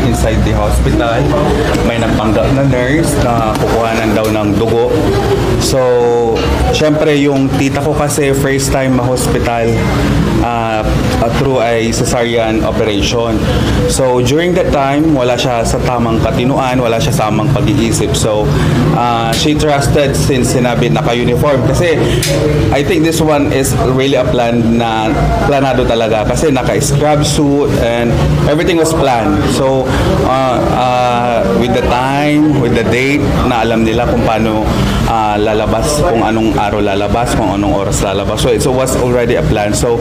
inside the hospital. May nagpanggap na nurse na kukuhanan daw ng dugo. So, syempre yung tita ko kasi first time ma-hospital through a cesarean operation. So, during that time, wala siya sa tamang katinuan, wala siya sa tamang pag-iisip. So, she trusted since sinabi naka-uniform. Kasi, I think this one is really a planado talaga. Kasi naka-scrub suit and everything was planned. So, with the time, with the date, na alam nila kung paano lalabas, kung anong araw lalabas, kung anong oras lalabas. So, it was already a plan. So,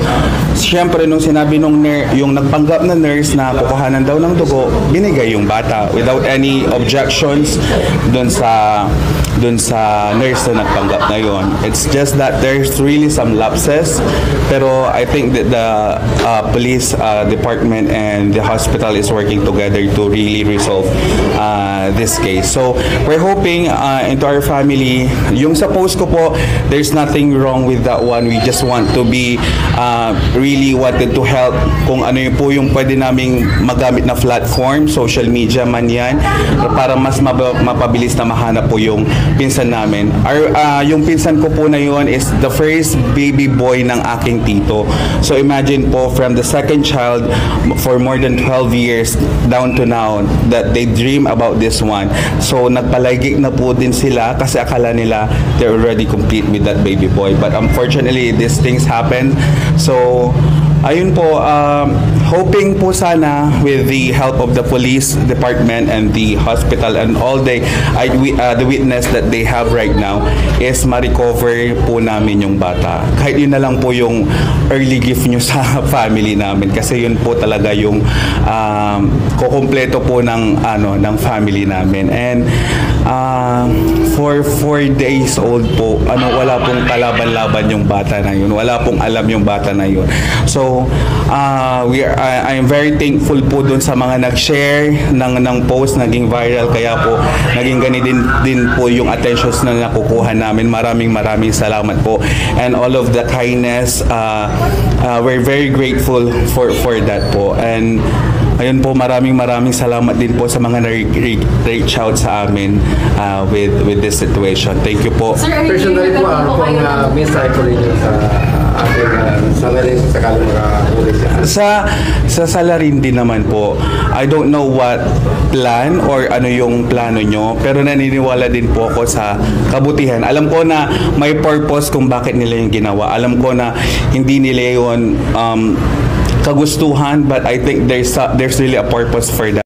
siyempre, nung sinabi nung yung nagpanggap na nurse na kukuhanan daw ng dugo, binigay yung bata without any objections dun sa nurse na nagpanggap na yon. It's just that there's really some lapses, pero I think that the police department and the hospital is working together to really resolve this case. So we're hoping into our family, yung sa post ko po, there's nothing wrong with that one. We just want to be really wanted to help kung ano yung po yung pwede naming magamit na platform, social media man yan, para mas mapabilis na mahanap po yung pinsan namin. Yung pinsan ko po na yun is the first baby boy ng aking tito. So imagine po, from the second child for more than 12 years down to now, that they dream about this one. So nagpalaygik na po din sila kasi akala nila they're already complete with that baby boy. But unfortunately, these things happen. So ayun po, hoping po sana with the help of the police department and the hospital and all the witness that they have right now is ma-recover po namin yung bata. Kahit yun na lang po yung early gift nyo sa family namin kasi yun po talaga yung kukumpleto po ng family namin. And for 4 days old po, wala pong kalaban-laban yung bata na yun. Wala pong alam yung bata na yun. So, I am very thankful po dun sa mga nag-share ng post, naging viral, kaya po naging ganito din po yung attentions na nakukuha namin. Maraming salamat po. And all of the kindness, we're very grateful for that po. And ayun po, maraming salamat din po sa mga na-reach out sa amin with this situation. Thank you po. Sir, personally po, kung mensahe ko rin sa ating salarin sa kalong sa salarin din naman po. I don't know what plan or ano yung plano nyo, pero naniniwala din po ako sa kabutihan. Alam ko na may purpose kung bakit nila yung ginawa. Alam ko na hindi nila yun kagustuhan, but I think there's really a purpose for that.